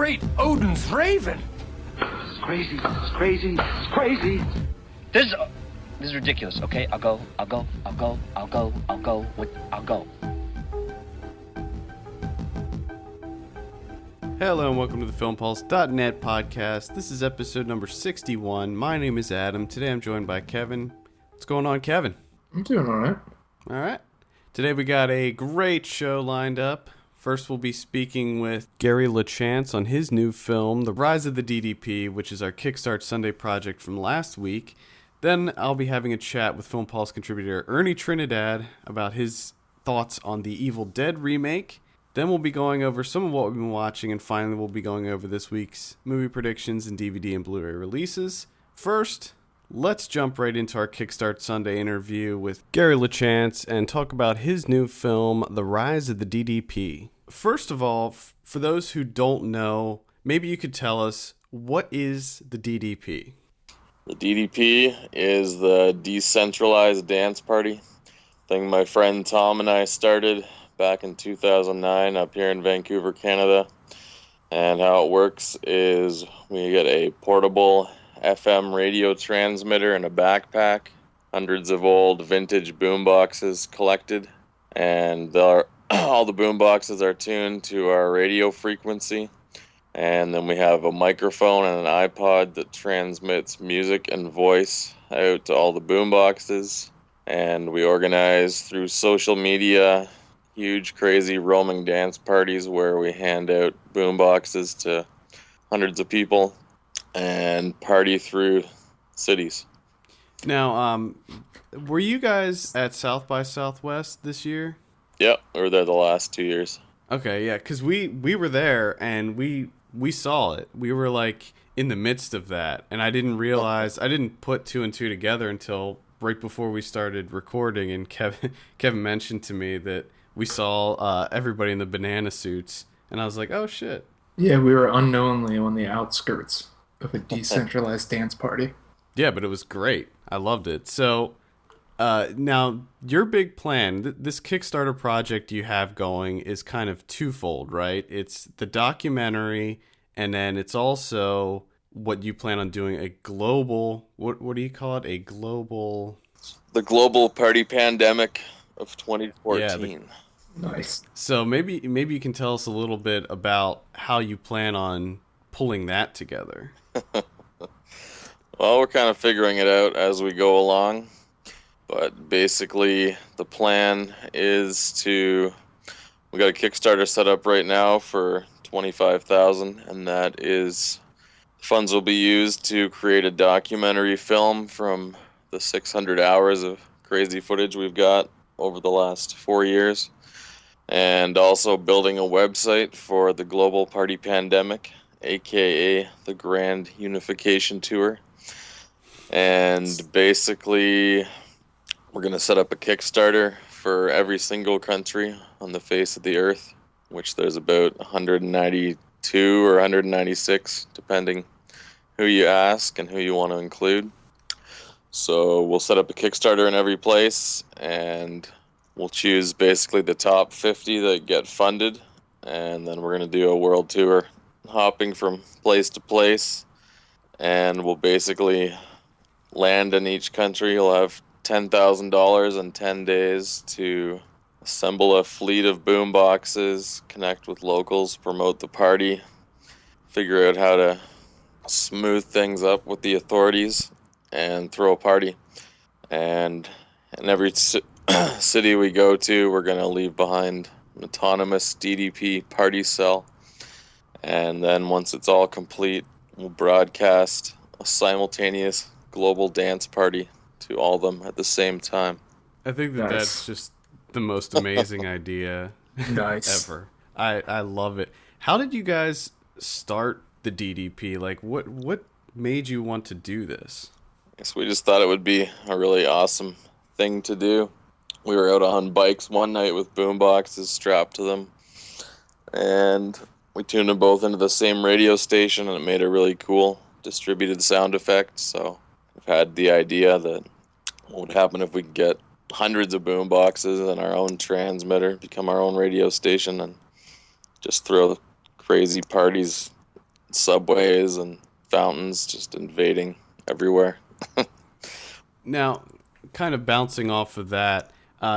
great Odin's raven. It's crazy. It's crazy. It's crazy. This is ridiculous. Okay, I'll go. Hello and welcome to the FilmPulse.net podcast. This is episode number 61. My name is Adam. Today I'm joined by Kevin. What's going on, Kevin? I'm doing all right. All right. Today we got a great show lined up. First we'll be speaking with Gary LaChance on his new film, The Rise of the DDP, which is our Kickstart Sunday project from last week. Then I'll be having a chat with Film Pulse contributor Ernie Trinidad about his thoughts on the Evil Dead remake. Then we'll be going over some of what we've been watching, and finally we'll be going over this week's movie predictions and DVD and Blu Ray releases. First, let's jump right into our Kickstart Sunday interview with Gary LaChance and talk about his new film, The Rise of the DDP. First of all, for those who don't know, maybe you could tell us, what is the DDP? The DDP is the Decentralized Dance Party thing my friend Tom and I started back in 2009 up here in Vancouver, Canada. And how it works is we get a portable FM radio transmitter and a backpack, hundreds of old vintage boomboxes collected, and all the boomboxes are tuned to our radio frequency. And then we have a microphone and an iPod that transmits music and voice out to all the boomboxes. And we organize through social media huge, crazy roaming dance parties where we hand out boomboxes to hundreds of people and party through cities. Now, were you guys at South by Southwest this year? Yep, we were there the last 2 years. Okay, yeah, because we were there and we saw it. We were like in the midst of that, and I didn't realize, I didn't put two and two together until right before we started recording, and Kevin mentioned to me that we saw everybody in the banana suits, and I was like, oh shit. Yeah, we were unknowingly on the outskirts of a decentralized dance party. Yeah, but it was great. I loved it. So now your big plan, this Kickstarter project you have going is kind of twofold, right? It's the documentary, and then it's also what you plan on doing, a global, what do you call it? The global party pandemic of 2014. Yeah, Nice. So maybe you can tell us a little bit about how you plan on pulling that together. Well, we're kind of figuring it out as we go along. But basically, the plan is we got a Kickstarter set up right now for $25,000, and that is, funds will be used to create a documentary film from the 600 hours of crazy footage we've got over the last 4 years, and also building a website for the Global Party Pandemic, aka the Grand Unification Tour. And basically, we're going to set up a Kickstarter for every single country on the face of the earth, which there's about 192 or 196, depending who you ask and who you want to include. So we'll set up a Kickstarter in every place, and we'll choose basically the top 50 that get funded, and then we're going to do a world tour, hopping from place to place, and we'll basically land in each country. You'll have $10,000 in 10 days to assemble a fleet of boom boxes, connect with locals, promote the party, figure out how to smooth things up with the authorities, and throw a party. And in every city we go to, we're going to leave behind an autonomous DDP party cell. And then once it's all complete, we'll broadcast a simultaneous global dance party to all of them at the same time. I think that's just the most amazing idea ever. I love it. How did you guys start the DDP? Like, what made you want to do this? I guess we just thought it would be a really awesome thing to do. We were out on bikes one night with boom boxes strapped to them, and we tuned them both into the same radio station, and it made a really cool distributed sound effect. So we've had the idea that what would happen if we could get hundreds of boom boxes and our own transmitter, become our own radio station, and just throw crazy parties subways and fountains just invading everywhere. Now, kind of bouncing off of that,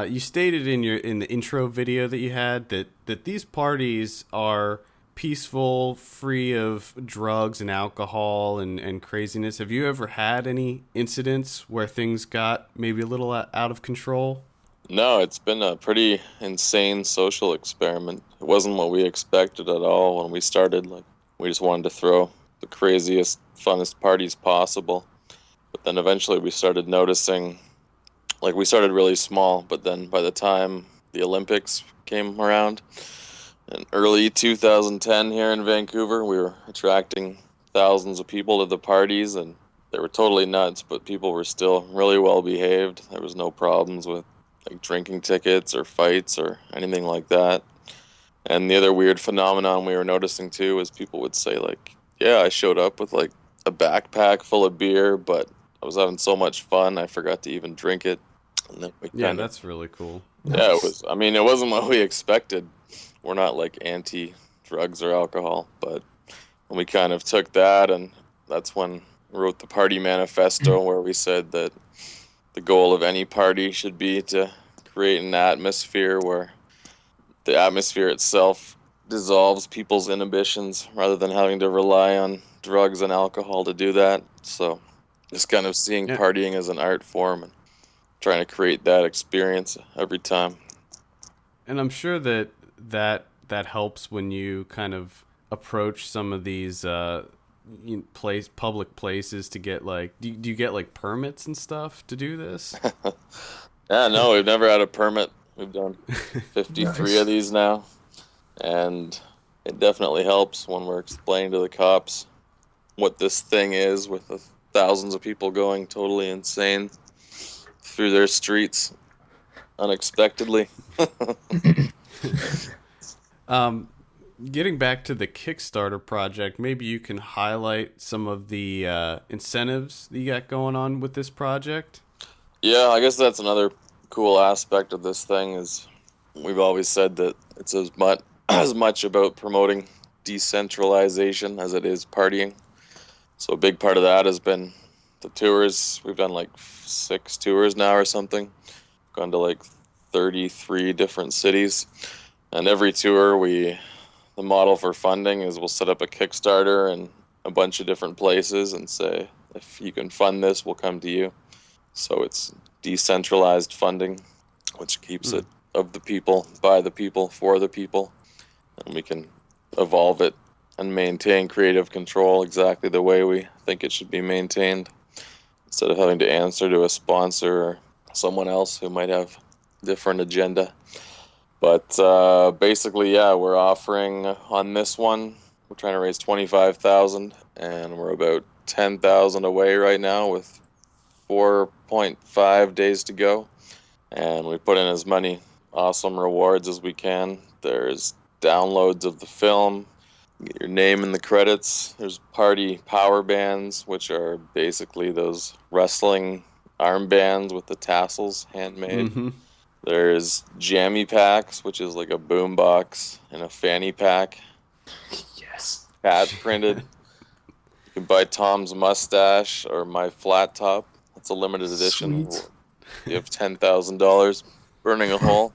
you stated in the intro video that you had that these parties are peaceful, free of drugs and alcohol and craziness. Have you ever had any incidents where things got maybe a little out of control? No, it's been a pretty insane social experiment. It wasn't what we expected at all when we started. Like, we just wanted to throw the craziest, funnest parties possible. But then eventually we started noticing, like, we started really small, but then by the time the Olympics came around in early 2010 here in Vancouver, we were attracting thousands of people to the parties, and they were totally nuts, but people were still really well behaved. There was no problems with like drinking tickets or fights or anything like that. And the other weird phenomenon we were noticing too was people would say like, yeah, I showed up with like a backpack full of beer, but I was having so much fun I forgot to even drink it. And then That's really cool. Yeah, it was. I mean, it wasn't what we expected. We're not like anti-drugs or alcohol, but we kind of took that, and that's when we wrote the party manifesto where we said that the goal of any party should be to create an atmosphere where the atmosphere itself dissolves people's inhibitions rather than having to rely on drugs and alcohol to do that. So just kind of seeing partying as an art form and trying to create that experience every time. And I'm sure that helps when you kind of approach some of these public places to get like, do you get like permits and stuff to do this? Yeah, no, we've never had a permit. We've done 53 of these now, and it definitely helps when we're explaining to the cops what this thing is with the thousands of people going totally insane through their streets unexpectedly. Getting back to the Kickstarter project, maybe you can highlight some of the incentives that you got going on with this project. Yeah, I guess that's another cool aspect of this thing is we've always said that it's as much about promoting decentralization as it is partying. So a big part of that has been the tours. We've done like 6 tours now or something. Gone to like 33 different cities. And every tour the model for funding is we'll set up a Kickstarter in a bunch of different places and say, if you can fund this, we'll come to you. So it's decentralized funding, which keeps it of the people, by the people, for the people. And we can evolve it and maintain creative control exactly the way we think it should be maintained, instead of having to answer to a sponsor or someone else who might have a different agenda. But basically, yeah, we're offering on this one, we're trying to raise $25,000, and we're about $10,000 away right now with 4.5 days to go. And we put in as many awesome rewards as we can. There's downloads of the film, get your name in the credits. There's party power bands, which are basically those wrestling armbands with the tassels, handmade. Mm-hmm. There's jammy packs, which is like a boom box and a fanny pack. Yes. Pad printed. You can buy Tom's mustache or my flat top. It's a limited edition. Sweet. You have $10,000 burning a hole.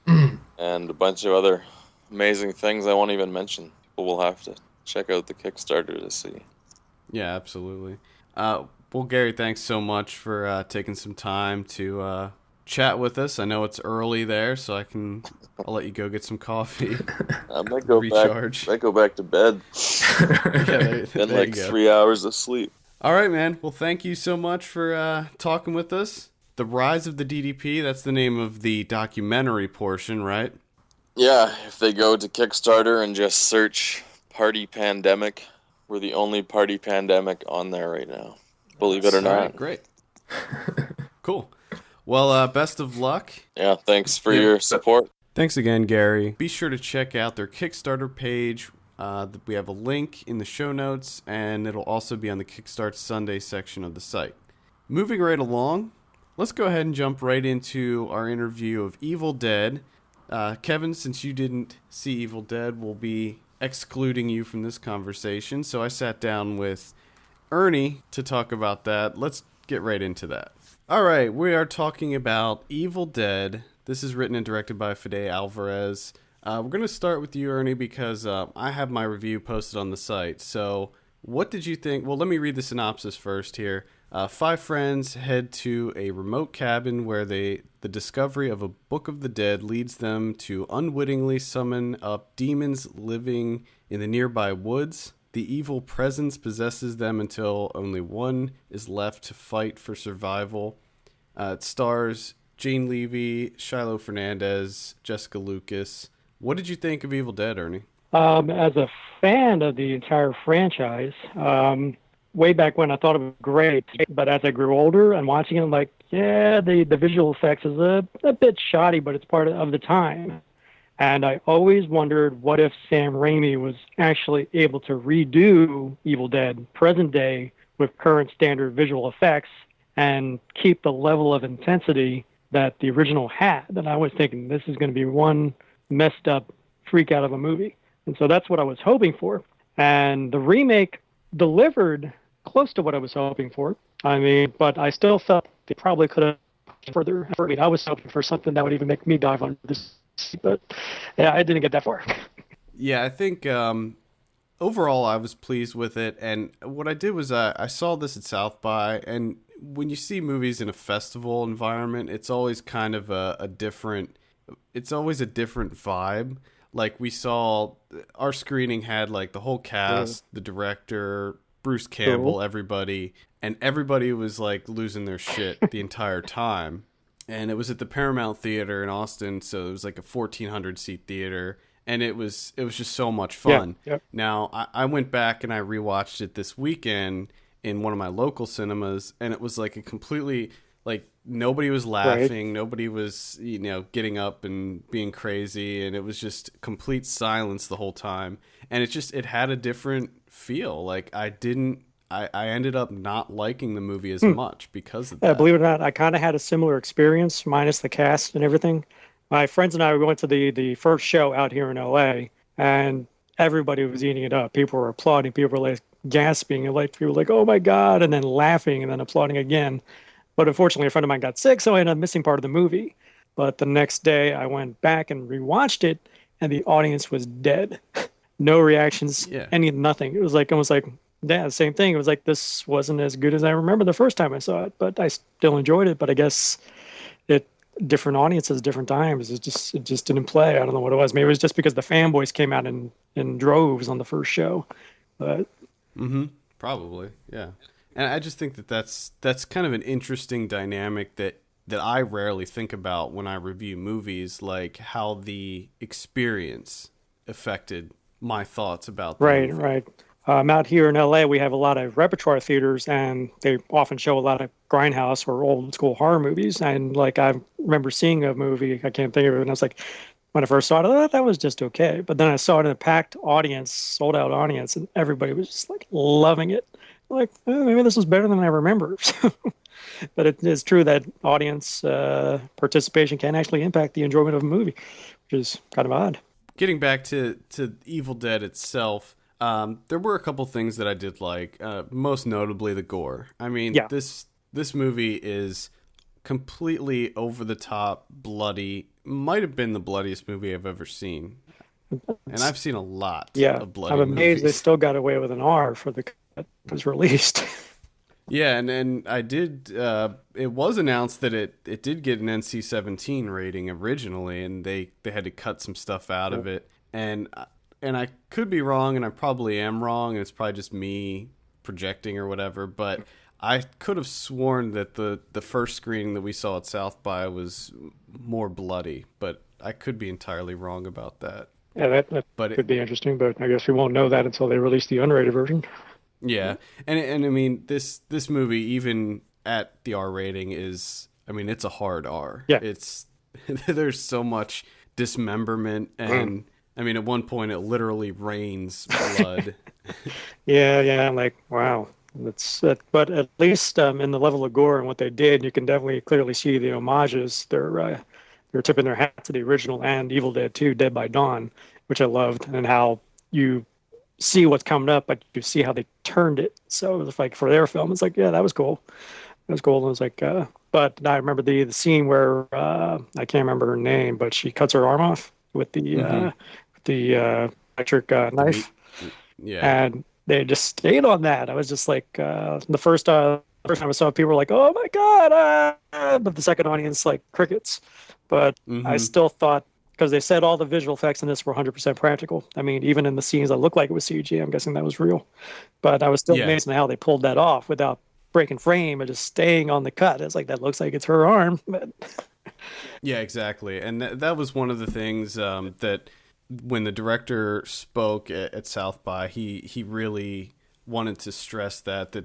And a bunch of other amazing things I won't even mention. People will have to check out the Kickstarter to see. Yeah, absolutely. Well, Gary, thanks so much for taking some time to chat with us. I know it's early there, so I'll let you go get some coffee. I might go back to bed. Then like 3 hours of sleep. All right, man. Well, thank you so much for talking with us. The Rise of the DDP, that's the name of the documentary portion, right? Yeah, if they go to Kickstarter and just search Party Pandemic, we're the only Party Pandemic on there right now. Believe it or not. Right, great. Cool. Well, best of luck. Yeah, thanks for your support. Thanks again, Gary. Be sure to check out their Kickstarter page. We have a link in the show notes, and it'll also be on the Kickstart Sunday section of the site. Moving right along, let's go ahead and jump right into our interview of Evil Dead. Kevin, since you didn't see Evil Dead, will be excluding you from this conversation. So I sat down with Ernie to talk about that. Let's get right into that. All right, we are talking about Evil Dead. This is written and directed by Fede Alvarez. We're going to start with you, Ernie, because I have my review posted on the site. So what did you think? Well, let me read the synopsis first here. 5 friends head to a remote cabin where the discovery of a Book of the Dead leads them to unwittingly summon up demons living in the nearby woods. The evil presence possesses them until only one is left to fight for survival. It stars Jane Levy, Shiloh Fernandez, Jessica Lucas. What did you think of Evil Dead, Ernie? As a fan of the entire franchise, way back when I thought it was great, but as I grew older and watching it, I'm like, yeah, the visual effects is a bit shoddy, but it's part of the time. And I always wondered what if Sam Raimi was actually able to redo Evil Dead present day with current standard visual effects and keep the level of intensity that the original had. And I was thinking this is going to be one messed up freak out of a movie. And so that's what I was hoping for. And the remake delivered close to what I was hoping for. I mean, but I still felt they probably could have further. I mean, I was hoping for something that would even make me dive under this, but yeah, I didn't get that far. Yeah, I think overall I was pleased with it. And what I did was I saw this at South by, and when you see movies in a festival environment, it's always kind of a different vibe. Like we saw, our screening had like the whole cast, the director, Bruce Campbell, everybody, and everybody was like losing their shit the entire time. And it was at the Paramount Theater in Austin, so it was like a 1,400 seat theater, and it was just so much fun. Yeah, yep. Now I went back and I rewatched it this weekend in one of my local cinemas, and it was like a completely, like, nobody was laughing, right. Nobody was, getting up and being crazy, and it was just complete silence the whole time. And it had a different feel. Like I ended up not liking the movie as much because of that. Yeah, believe it or not, I kind of had a similar experience, minus the cast and everything. My friends and I went to the first show out here in LA, and everybody was eating it up. People were applauding, people were like gasping, and like people were like, "Oh my God," and then laughing and then applauding again. But unfortunately, a friend of mine got sick, so I ended up missing part of the movie. But the next day, I went back and rewatched it, and the audience was dead. No reactions, nothing. It was like almost like, yeah, the same thing. It was like this wasn't as good as I remember the first time I saw it, but I still enjoyed it. But I guess different audiences, different times. It just didn't play. I don't know what it was. Maybe it was just because the fanboys came out in droves on the first show. But probably, yeah. And I just think that's kind of an interesting dynamic that I rarely think about when I review movies, like how the experience affected my thoughts about the movie. Right. Out here in LA, we have a lot of repertoire theaters, and they often show a lot of grindhouse or old school horror movies. And like I remember seeing a movie, I can't think of it, and I was like, when I first saw it, I thought that was just okay. But then I saw it in a packed audience, sold out audience, and everybody was just like loving it. Like, oh, maybe this was better than I remember. But it is true that audience participation can actually impact the enjoyment of a movie, which is kind of odd. Getting back to Evil Dead itself, there were a couple things that I did like, most notably the gore. I mean, this movie is completely over the top, bloody. Might have been the bloodiest movie I've ever seen. And I've seen a lot of bloody movies. I'm amazed they still got away with an R for the cut that was released. Yeah, and I did, it was announced that it did get an NC-17 rating originally, and they had to cut some stuff out of it. And I could be wrong, and I probably am wrong, and it's probably just me projecting or whatever, but I could have sworn that the first screening that we saw at South by was more bloody, but I could be entirely wrong about that. Yeah, that could be interesting, but I guess we won't know that until they release the unrated version. Yeah, and I mean, this movie, even at the R rating, is, I mean, it's a hard R. Yeah. There's so much dismemberment, and I mean, at one point it literally rains blood. Yeah, I'm like, wow. But at least in the level of gore and what they did, you can definitely clearly see the homages. They're tipping their hat to the original and Evil Dead 2, Dead by Dawn, which I loved, and how you see what's coming up, but you see how they turned it. So it was like for their film, it's like, yeah, that was cool. It was cool. And it was like, but I remember the scene where I can't remember her name, but she cuts her arm off with the electric knife. Yeah. And they just stayed on that. I was just like, the first time I saw it, people were like, "Oh my god!" But the second audience, like crickets. But I still thought, because they said all the visual effects in this were 100% practical. I mean, even in the scenes that looked like it was CG, I'm guessing that was real. But I was still amazed at how they pulled that off without breaking frame and just staying on the cut. It's like, that looks like it's her arm. But Yeah, exactly. And that was one of the things that when the director spoke at South by, he really wanted to stress that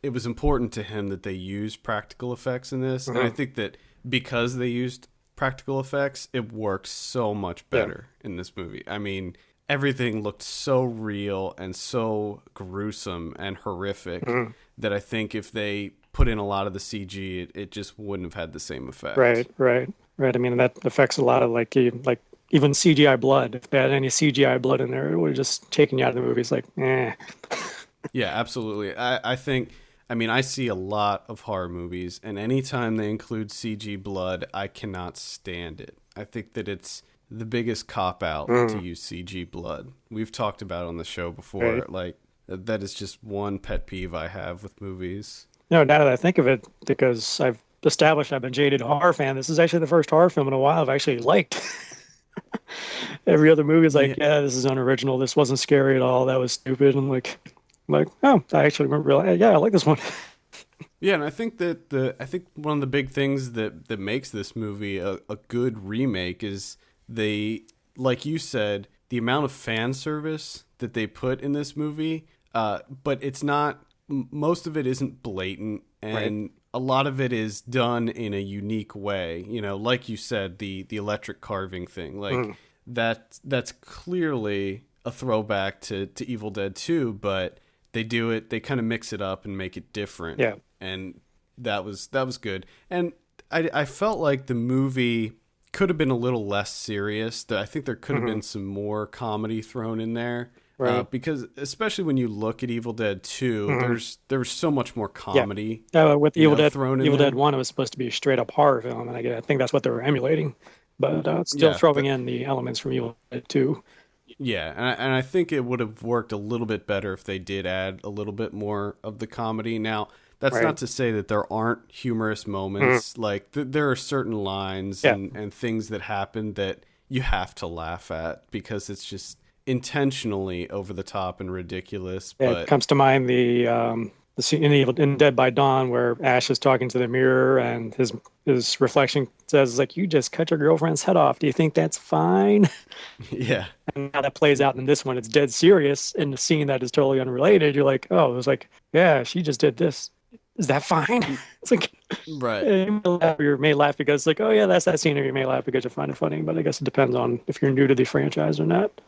it was important to him that they use practical effects in this. And I think that because they used practical effects, it works so much better in this movie. I mean, everything looked so real and so gruesome and horrific that I think if they put in a lot of the CG, it just wouldn't have had the same effect. Right. I mean, that affects a lot of like even CGI blood. If they had any CGI blood in there, it would have just taken you out of the movie. It's like, eh. Yeah, absolutely. I think, I mean, I see a lot of horror movies, and anytime they include CG blood, I cannot stand it. I think that it's the biggest cop-out to use CG blood. We've talked about it on the show before. Right. Like, that is just one pet peeve I have with movies. No, now that I think of it, because I've established I'm a jaded horror fan, this is actually the first horror film in a while I've actually liked. Every other movie is like, yeah, this is unoriginal. This wasn't scary at all. That was stupid. I'm like, oh, I actually remember. Yeah, I like this one. Yeah, and I think that one of the big things that makes this movie a good remake is they, like you said, the amount of fan service that they put in this movie. But it's not. Most of it isn't blatant, and a lot of it is done in a unique way. You know, like you said, the electric carving thing, like that's clearly a throwback to Evil Dead 2, but they do it. They kind of mix it up and make it different. Yeah, and that was good. And I felt like the movie could have been a little less serious. I think there could have been some more comedy thrown in there. Right. Because especially when you look at Evil Dead 2, there was so much more comedy. With Evil Dead, thrown in Evil there. Dead 1, it was supposed to be a straight up horror film, and I think that's what they were emulating. But still throwing in the elements from Evil Dead 2. Yeah, and I think it would have worked a little bit better if they did add a little bit more of the comedy. Now, that's not to say that there aren't humorous moments. Like, there are certain lines and things that happen that you have to laugh at because it's just intentionally over the top and ridiculous. Yeah, but it comes to mind the scene in Dead by Dawn where Ash is talking to the mirror and his reflection says, like, you just cut your girlfriend's head off. Do you think that's fine? Yeah. And how that plays out in this one, it's dead serious in the scene that is totally unrelated. You're like, oh, it was like, yeah, she just did this. Is that fine? It's like, right. You may laugh because, like, oh yeah, that's that scene, or you may laugh because you find it funny. But I guess it depends on if you're new to the franchise or not.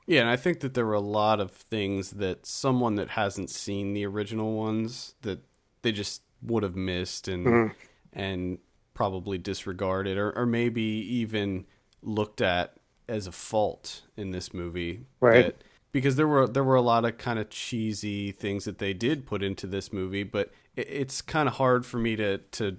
Yeah, and I think that there were a lot of things that someone that hasn't seen the original ones that they just would have missed and probably disregarded or maybe even looked at as a fault in this movie. Right. Because there were a lot of kind of cheesy things that they did put into this movie, but it's kind of hard for me to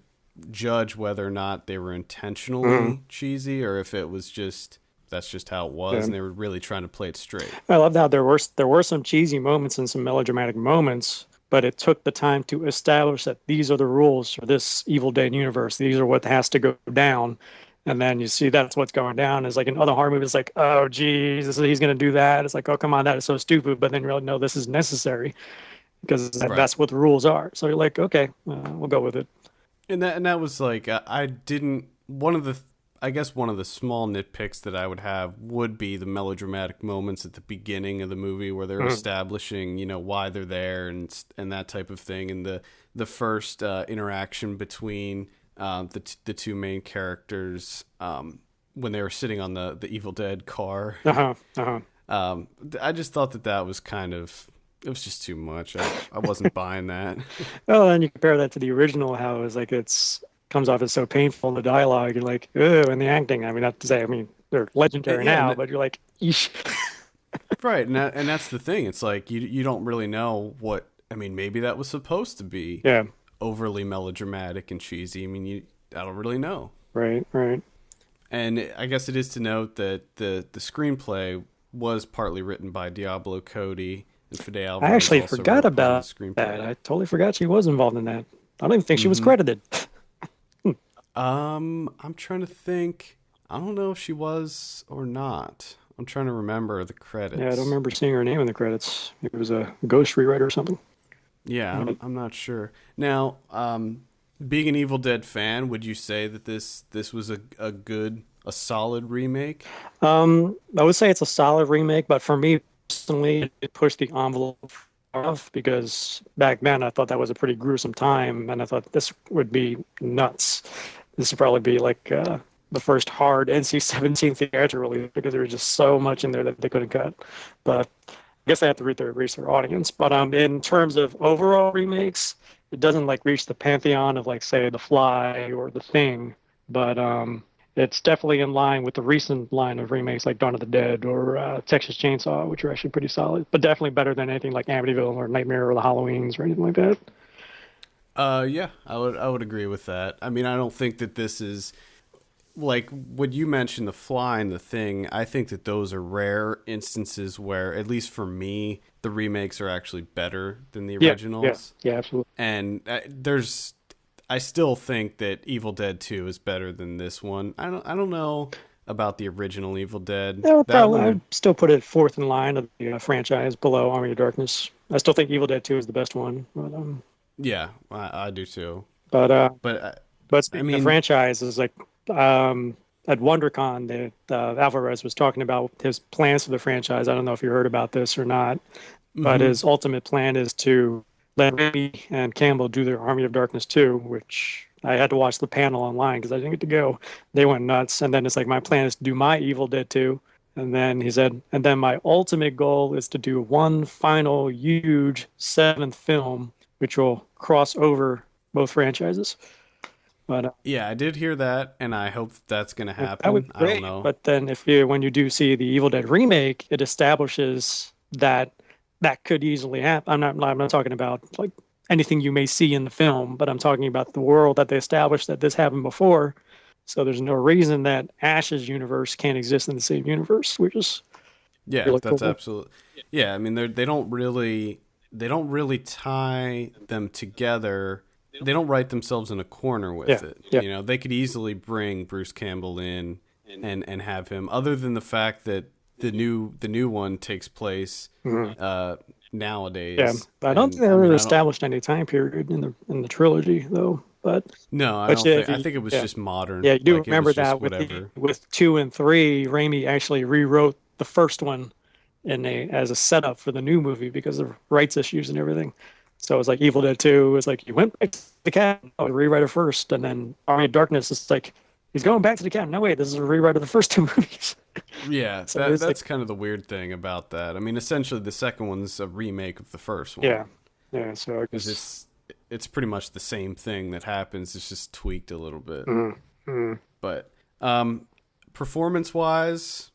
judge whether or not they were intentionally cheesy or if it was just that's just how it was and they were really trying to play it straight. I love how there were some cheesy moments and some melodramatic moments, but it took the time to establish that these are the rules for this Evil Dead universe. These are what has to go down. And then you see that's what's going down. Is like in other horror movies, it's like, oh, geez, he's going to do that. It's like, oh, come on, that is so stupid. But then you're like, no, this is necessary because that's what the rules are. So you're like, okay, we'll go with it. And that was like, I guess one of the small nitpicks that I would have would be the melodramatic moments at the beginning of the movie where they're establishing, why they're there and that type of thing. And the first interaction between the two main characters when they were sitting on the Evil Dead car. I just thought that was kind of, it was just too much. I wasn't buying that. Well, then you compare that to the original, how it was like comes off as so painful in the dialogue. You're like, oh, and the acting. I mean, not to say, they're legendary now, but you're like, eesh. Right, and that's the thing. It's like you don't really know what. I mean, maybe that was supposed to be Yeah. overly melodramatic and cheesy. I mean, I don't really know. Right. And I guess it is to note that the screenplay was partly written by Diablo Cody and Fede Alvarez. I actually also forgot wrote part of about the screenplay. that. I totally forgot she was involved in that. I don't even think she was credited. I'm trying to think. I don't know if she was or not. I'm trying to remember the credits. Yeah, I don't remember seeing her name in the credits. It was a ghost rewriter or something. Yeah, I'm not sure. Now, being an Evil Dead fan, would you say that this was a solid remake? I would say it's a solid remake, but for me personally, it pushed the envelope off because back then I thought that was a pretty gruesome time, and I thought this would be nuts. This would probably be like the first hard NC-17 theatrical release because there was just so much in there that they couldn't cut. But I guess they have to reach their audience. But in terms of overall remakes, it doesn't like reach the pantheon of like say The Fly or The Thing, but it's definitely in line with the recent line of remakes like Dawn of the Dead or Texas Chainsaw, which are actually pretty solid, but definitely better than anything like Amityville or Nightmare or the Halloweens or anything like that. Yeah, I would agree with that. I mean, I don't think that this is like when you mentioned The Fly and The Thing. I think that those are rare instances where, at least for me, the remakes are actually better than the originals. Yeah, absolutely. And I still think that Evil Dead 2 is better than this one. I don't know about the original Evil Dead. Yeah, That one, I'd still put it fourth in line of the franchise below Army of Darkness. I still think Evil Dead 2 is the best one. But, yeah, I do too. but speaking I mean, of franchises, like at WonderCon, Alvarez was talking about his plans for the franchise. I don't know if you heard about this or not, but his ultimate plan is to let Raimi and Campbell do their Army of Darkness 2, which I had to watch the panel online because I didn't get to go. They went nuts. And then it's like, my plan is to do my Evil Dead 2. And then he said, and then my ultimate goal is to do one final huge seventh film, which will cross over both franchises. But yeah, I did hear that, and I hope that's going to happen. That would be great. I don't know. But then when you do see the Evil Dead remake, it establishes that could easily happen. I'm not talking about like anything you may see in the film, but I'm talking about the world that they established that this happened before. So there's no reason that Ash's universe can't exist in the same universe, which is really that's cool. absolutely. Yeah, I mean they don't really tie them together. They don't write themselves in a corner with it. Yeah. You know, they could easily bring Bruce Campbell in and have him. Other than the fact that the new one takes place nowadays. Yeah, I don't think they really established any time period in the trilogy though. But no, I think it was just modern. Yeah, you do like, remember that with 2 and 3, Raimi actually rewrote the first one as a setup for the new movie because of rights issues and everything. So it was like Evil Dead 2 was like, you went back to the cabin, rewrite it first, and then Army of Darkness is like, he's going back to the cabin. No, wait, this is a rewrite of the first 2 movies. Yeah, So that's kind of the weird thing about that. I mean, essentially the second one's a remake of the first one. Yeah. So I guess it's pretty much the same thing that happens. It's just tweaked a little bit. But performance-wise,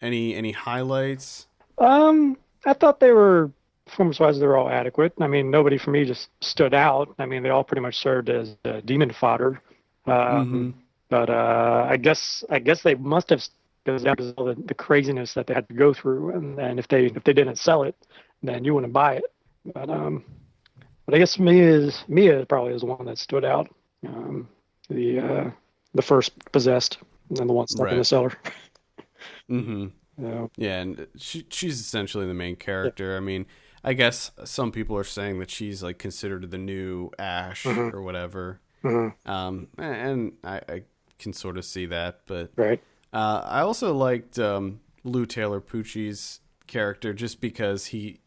any highlights? I thought they were performance-wise they were all adequate. I mean, nobody for me just stood out. I mean, they all pretty much served as demon fodder. But I guess they must have because of all the craziness that they had to go through, and if they didn't sell it, then you wouldn't buy it. But I guess Mia probably is the one that stood out. The first possessed and the one stuck in the cellar. Yeah, and she's essentially the main character. Yeah. I mean, I guess some people are saying that she's like considered the new Ash or whatever. And I can sort of see that, but right. I also liked Lou Taylor Pucci's character just because he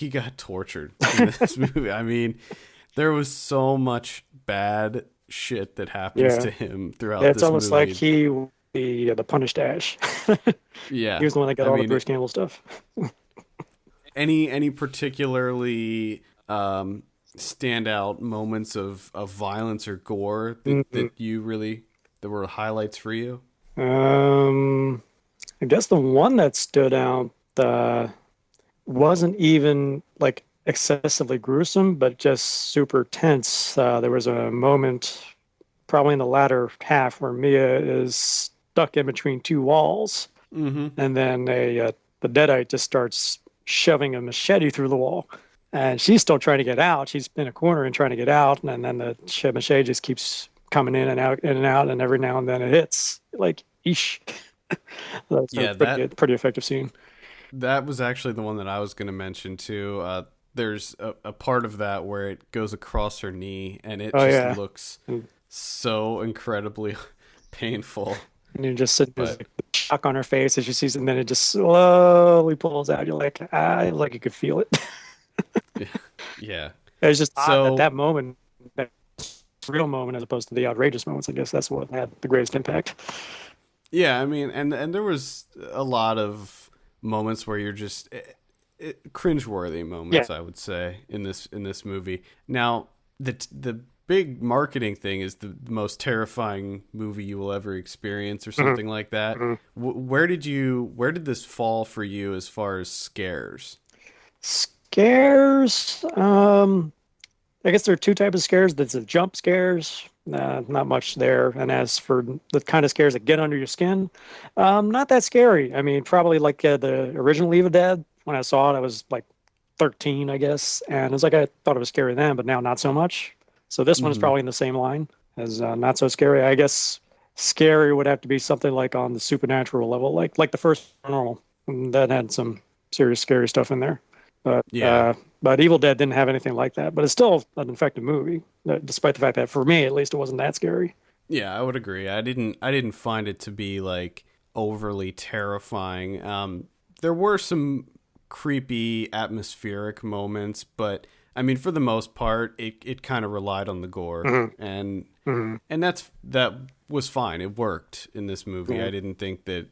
got tortured in this movie. I mean, there was so much bad shit that happens to him throughout this movie. It's almost like he the punished Ash. Yeah. He was the one that got all the Bruce Campbell stuff. Any particularly standout moments of violence or gore that were highlights for you? I guess the one that stood out wasn't even like excessively gruesome, but just super tense. There was a moment, probably in the latter half, where Mia is stuck in between two walls, and then the Deadite just starts shoving a machete through the wall, and she's still trying to get out. She's in a corner and trying to get out, and then the machete just keeps coming in and out, and every now and then it hits. Like, eesh. That's a pretty effective scene. That was actually the one that I was going to mention too. There's a part of that where it goes across her knee, and it looks so incredibly painful. And you just sit with the shock on her face as she sees it, and then it just slowly pulls out. You're like, like you could feel it. Yeah. It's just odd at that moment, that real moment, as opposed to the outrageous moments. I guess that's what had the greatest impact. Yeah, I mean, and there was a lot of moments where you're just cringeworthy moments, I would say, in this movie. Now, the big marketing thing is the most terrifying movie you will ever experience, or something like that. Where did this fall for you as far as scares? Scares, I guess there are two types of scares. There's the jump scares, not much there. And as for the kind of scares that get under your skin, not that scary. I mean, probably like the original Evil Dead. When I saw it, I was like 13, I guess. And it was like, I thought it was scary then, but now not so much. So this one is probably in the same line as not so scary. I guess scary would have to be something like on the supernatural level, like the first Normal. That had some serious scary stuff in there. But Evil Dead didn't have anything like that. But it's still an effective movie, despite the fact that for me, at least, it wasn't that scary. Yeah, I would agree. I didn't find it to be like overly terrifying. There were some creepy atmospheric moments, but I mean, for the most part, it kind of relied on the gore, and that was fine. It worked in this movie. I didn't think that,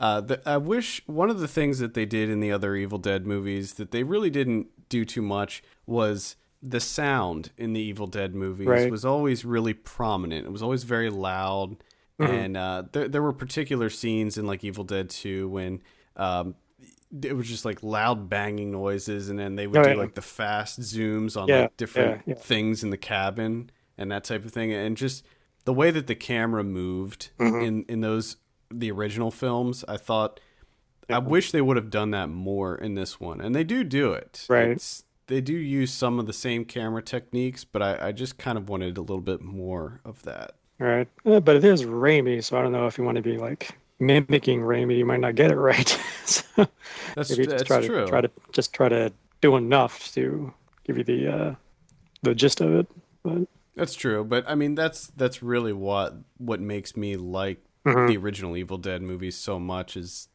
I wish one of the things that they did in the other Evil Dead movies that they really didn't do too much was the sound in the Evil Dead movies was always really prominent. It was always very loud, and there were particular scenes in like Evil Dead 2 when it was just like loud banging noises, and then they would do like the fast zooms on like different things in the cabin and that type of thing, and just the way that the camera moved in the original films, I thought I wish they would have done that more in this one, and they do it. They do use some of the same camera techniques, but I just kind of wanted a little bit more of that. Right, but it is Raimi, so I don't know if you want to be like mimicking Raimi, you might not get it right. So that's true. Try to do enough to give you the gist of it. But that's true. But I mean, that's really what makes me like the original Evil Dead movies so much, is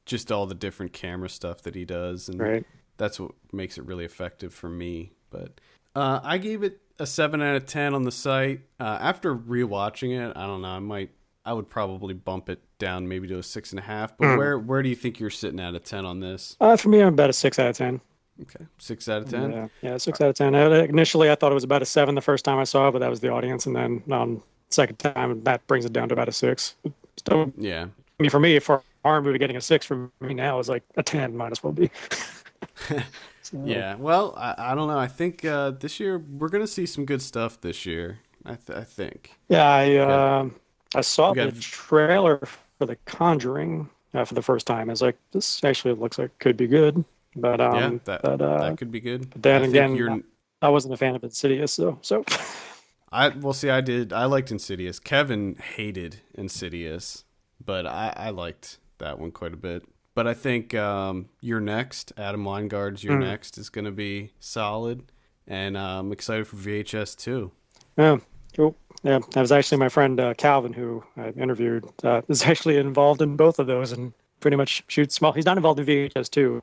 just all the different camera stuff that he does, and that's what makes it really effective for me. But I gave it a 7 out of 10 on the site. After rewatching it, I don't know, I would probably bump it down maybe to a 6.5. But where do you think you're sitting at a 10 on this? For me, I'm about a 6 out of 10. Okay, 6 out of 10. Yeah, 6 out of 10. Initially, I thought it was about a 7 the first time I saw it, but that was the audience, and then on second time, that brings it down to about a 6. So, yeah. I mean, for me, for a horror movie, getting a 6 for me now is like a 10. Might as well be. So. Yeah. Well, I don't know. I think this year we're gonna see some good stuff this year. I think. Yeah, I saw the trailer for The Conjuring for the first time. I was like, this actually looks like could be good. But that could be good. But then again, I wasn't a fan of Insidious, so. I liked Insidious. Kevin hated Insidious, but I liked that one quite a bit. But I think You're Next, Adam Weingard's You're Next is going to be solid, and I'm excited for VHS too. Yeah, cool. Yeah, that was actually my friend Calvin, who I interviewed, is actually involved in both of those and pretty much shoots. Well, he's not involved in VHS too,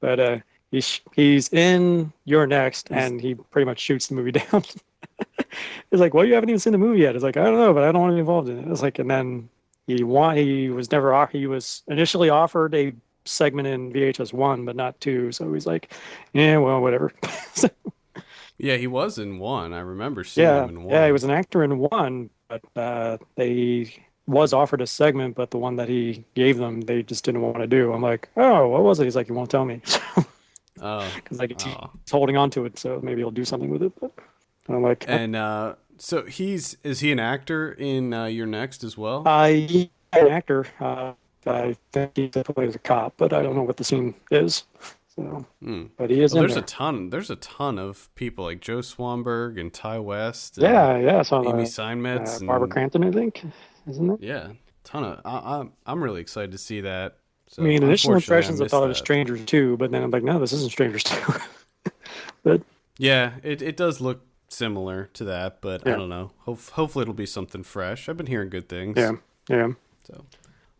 but he's in You're Next, and he pretty much shoots the movie down. He's like, well, you haven't even seen the movie yet. It's like, I don't know, but I don't want to be involved in it. It's like, and then he was initially offered a segment in VHS 1, but not 2. So he's like, yeah, well, whatever. Yeah, he was in 1. I remember seeing him in 1. Yeah, he was an actor in 1, but they was offered a segment, but the one that he gave them, they just didn't want to do. I'm like, oh, what was it? He's like, you won't tell me. Oh, Because like he's holding on to it, so maybe he'll do something with it. But I'm like, and so is he an actor in your next as well? he's an actor. I think he plays a cop, but I don't know what the scene is. So, but he is in there. There's a ton of people like Joe Swanberg and Ty West. And, yeah. So Amy Steinmetz and Barbara Crampton, I think, isn't it? Yeah, ton of. I'm really excited to see that. So, I mean, initial impressions, I missed thought it was that. Strangers 2, but then I'm like, no, this isn't Strangers 2. But yeah, it does look similar to that, but Yeah. I don't know. Hopefully it'll be something fresh. I've been hearing good things. yeah. So,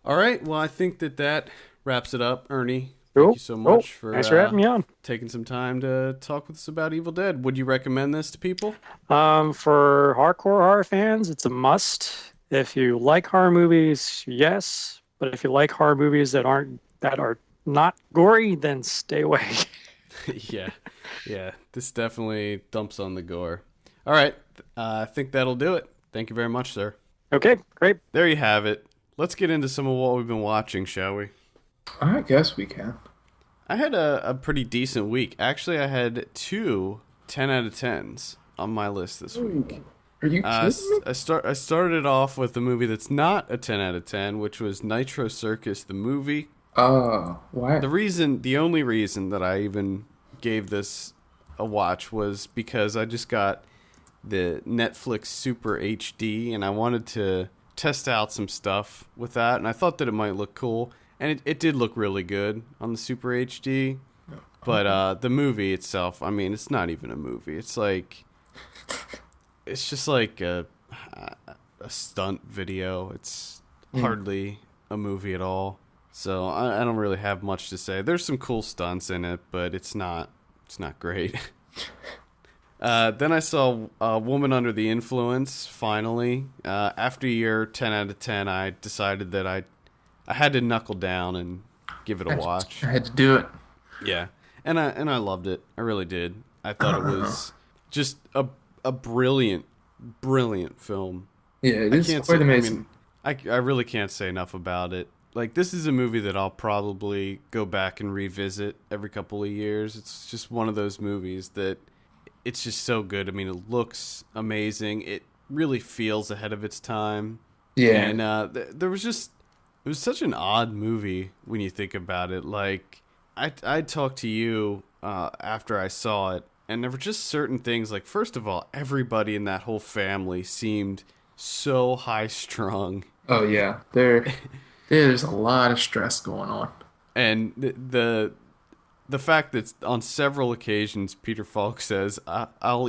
all right. Well, I think that wraps it up, Ernie. Cool. Thank you so much for thanks for having me on. taking some time to talk with us about Evil Dead. Would you recommend this to people? For hardcore horror fans, it's a must. If you like horror movies, yes. But if you like horror movies that are not gory, then stay away. Yeah. This definitely dumps on the gore. All right. I think that'll do it. Thank you very much, sir. Okay, great. There you have it. Let's get into some of what we've been watching, shall we? I guess we can. I had a pretty decent week. Actually, I had 2 10 out of 10s on my list this week. Are you kidding me? I started it off with a movie that's not a 10 out of 10, which was Nitro Circus the Movie. Oh, why? The only reason that I even gave this a watch was because I just got the Netflix Super HD and I wanted to test out some stuff with that, and I thought that it might look cool, and it did look really good on the Super HD. But the movie itself, I mean, it's not even a movie. It's just like a stunt video. It's hardly a movie at all. So I don't really have much to say. There's some cool stunts in it, but it's not great. Then I saw Woman Under the Influence, finally. After your 10 out of 10, I decided that I had to knuckle down and give it a watch. I had to do it. Yeah. And I loved it. I really did. I thought it was just a brilliant film. Yeah, it is quite amazing. I really can't say enough about it. Like, this is a movie that I'll probably go back and revisit every couple of years. It's just one of those movies that it's just so good. I mean, it looks amazing. It really feels ahead of its time. Yeah. And it was such an odd movie when you think about it. Like, I talked to you after I saw it, and there were just certain things. Like, first of all, everybody in that whole family seemed so high-strung. Oh, yeah. There's a lot of stress going on. And the fact that on several occasions Peter Falk says, I'll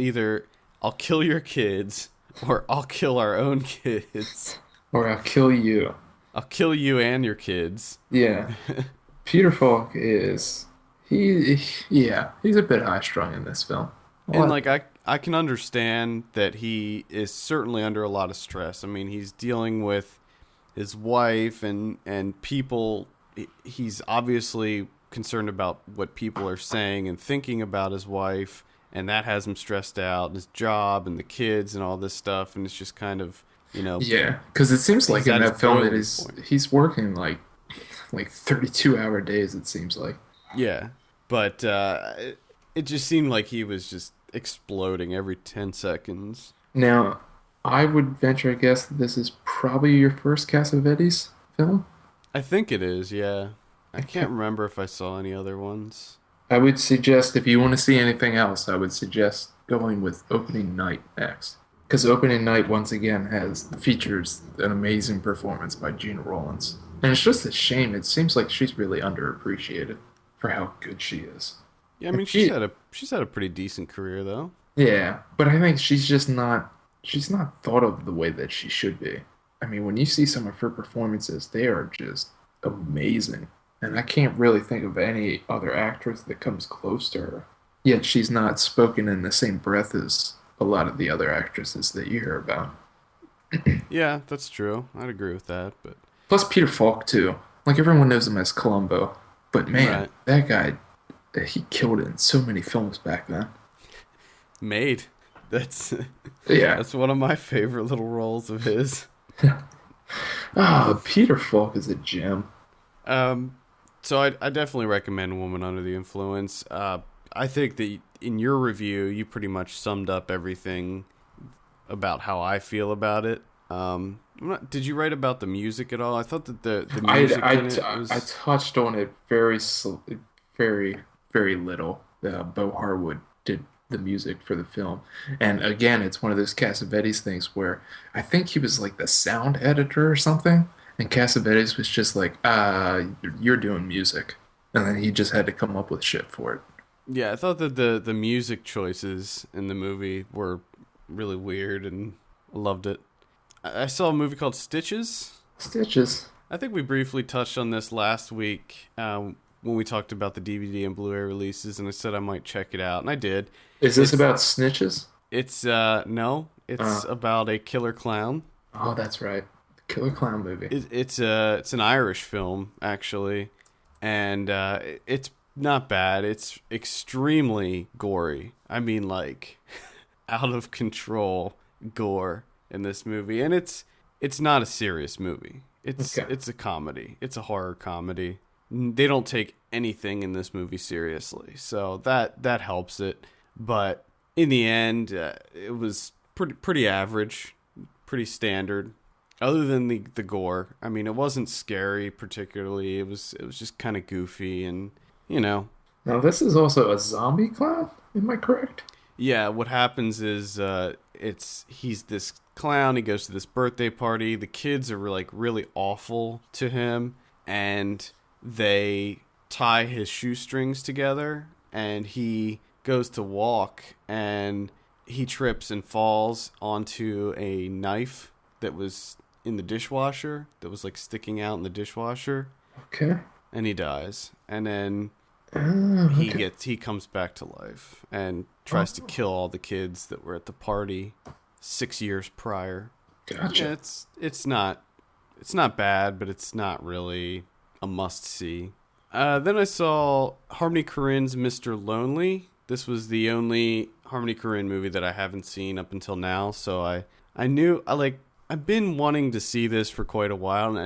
kill your kids, or I'll kill our own kids. Or I'll kill you. I'll kill you and your kids. Yeah. Peter Falk he's a bit high-strung in this film. And like I can understand that he is certainly under a lot of stress. I mean, he's dealing with his wife and people. He's obviously concerned about what people are saying and thinking about his wife, and that has him stressed out, and his job and the kids and all this stuff, and it's just kind of, Yeah, because it seems like in that film he's working like 32-hour days, it seems like. Yeah, but it just seemed like he was just exploding every 10 seconds. Now, I would venture a guess that this is probably your first Cassavetes film? I think it is, yeah. I can't remember if I saw any other ones. I would suggest, if you want to see anything else, I would suggest going with Opening Night next. Because Opening Night, once again, features an amazing performance by Gina Rollins. And it's just a shame. It seems like she's really underappreciated for how good she is. Yeah, I mean, she's had a pretty decent career, though. Yeah, but I think she's not thought of the way that she should be. I mean, when you see some of her performances, they are just amazing. And I can't really think of any other actress that comes close to her. Yet she's not spoken in the same breath as a lot of the other actresses that you hear about. Yeah, that's true. I'd agree with that. But plus Peter Falk, too. Like, everyone knows him as Columbo. But man, That guy, he killed it in so many films back then. Maid. That's yeah. That's one of my favorite little roles of his. Oh, Peter Falk is a gem. So I definitely recommend Woman Under the Influence. I think that in your review, you pretty much summed up everything about how I feel about it. Did you write about the music at all? I thought that the music in it was... I touched on it very, very little. Bo Harwood did the music for the film. And again, it's one of those Cassavetes things where I think he was like the sound editor or something. And Cassavetes was just like, you're doing music. And then he just had to come up with shit for it. Yeah, I thought that the music choices in the movie were really weird, and I loved it. I saw a movie called Stitches. Stitches. I think we briefly touched on this last week when we talked about the DVD and Blu Ray releases, and I said I might check it out, and I did. Is this about snitches? It's no, it's about a killer clown. Oh, that's right, the killer clown movie. It's an Irish film actually, and it's not bad. It's extremely gory. I mean, like out of control gore in this movie, and it's not a serious movie. It's a comedy. It's a horror comedy. They don't take anything in this movie seriously, so that helps it. But in the end, it was pretty average, pretty standard. Other than the gore, I mean, it wasn't scary particularly. It was just kind of goofy, and you know. Now this is also a zombie clown. Am I correct? Yeah. What happens is he's this clown. He goes to this birthday party. The kids are like really awful to him, and they tie his shoestrings together, and he goes to walk, and he trips and falls onto a knife that was in the dishwasher, that was like sticking out in the dishwasher. Okay. And he dies, and then he comes back to life and tries to kill all the kids that were at the party 6 years prior. Gotcha. Yeah, it's not bad, but it's not really a must see. Then I saw Harmony Korine's Mr. Lonely. This was the only Harmony Korine movie that I haven't seen up until now, so I've been wanting to see this for quite a while, and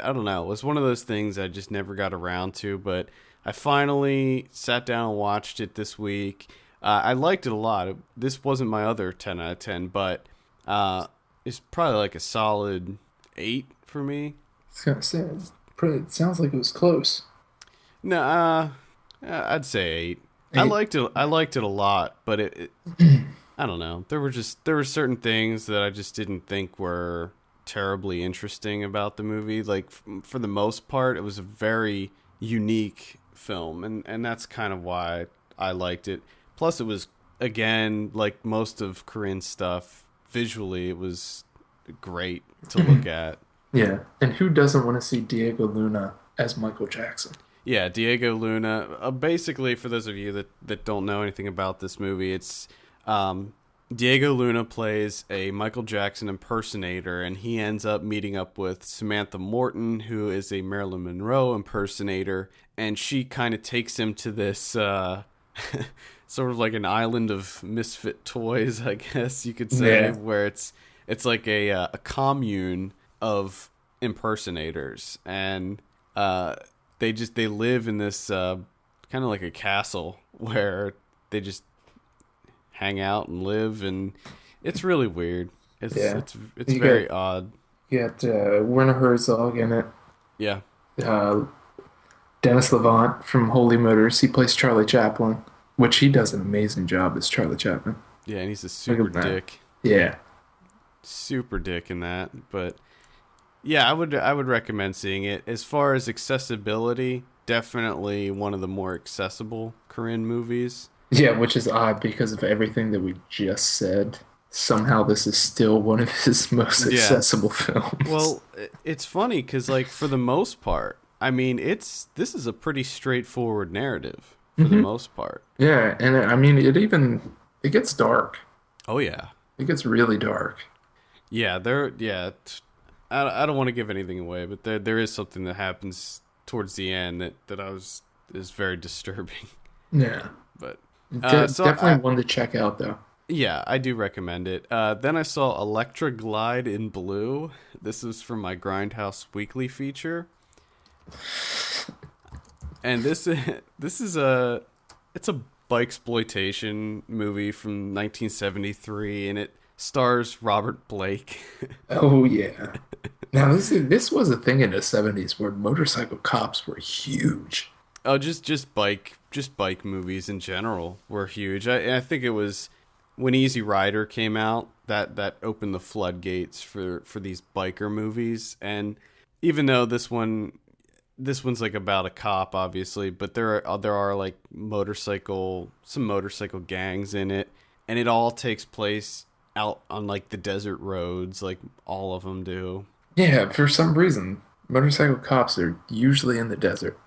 I don't know, it was one of those things I just never got around to, but I finally sat down and watched it this week. I liked it a lot. This wasn't my other 10 out of 10, but it's probably like a solid 8 for me. It sounds like it was close. No, I'd say 8. I liked it a lot, but it I don't know. There were certain things that I just didn't think were terribly interesting about the movie. Like for the most part, it was a very unique film, and that's kind of why I liked it. Plus, it was, again, like most of Korine's stuff, visually it was great to look at. Yeah, and who doesn't want to see Diego Luna as Michael Jackson? Yeah, Diego Luna. Basically, for those of you that don't know anything about this movie, it's Diego Luna plays a Michael Jackson impersonator, and he ends up meeting up with Samantha Morton, who is a Marilyn Monroe impersonator, and she kind of takes him to this sort of like an island of misfit toys, I guess you could say, where it's like a commune of impersonators, and they live in this kind of like a castle where they just hang out and live, and it's really weird. It's very odd. You got Werner Herzog in it. Yeah. Dennis Levant from Holy Motors. He plays Charlie Chaplin, which he does an amazing job as Charlie Chaplin. Yeah, and he's a super dick. Yeah. Super dick in that, but yeah, I would recommend seeing it. As far as accessibility, definitely one of the more accessible Korine movies. Yeah, which is odd because of everything that we just said. Somehow this is still one of his most accessible films. Well, it's funny because, like, for the most part, I mean, this is a pretty straightforward narrative for the most part. Yeah, and I mean, it gets dark. Oh yeah, it gets really dark. Yeah, I don't want to give anything away, but there is something that happens towards the end that is very disturbing. Yeah, but definitely one to check out though. Yeah, I do recommend it. Then I saw Electra Glide in Blue. This is from my Grindhouse Weekly feature. And this is it's a bike exploitation movie from 1973, and it stars Robert Blake. Oh yeah. Now this was a thing in the 70s where motorcycle cops were huge. Oh, just bike movies in general were huge. I think it was when Easy Rider came out that opened the floodgates for these biker movies. And even though this one's like about a cop, obviously, but there are like some motorcycle gangs in it, and it all takes place out on like the desert roads, like all of them do. Yeah, for some reason, motorcycle cops are usually in the desert.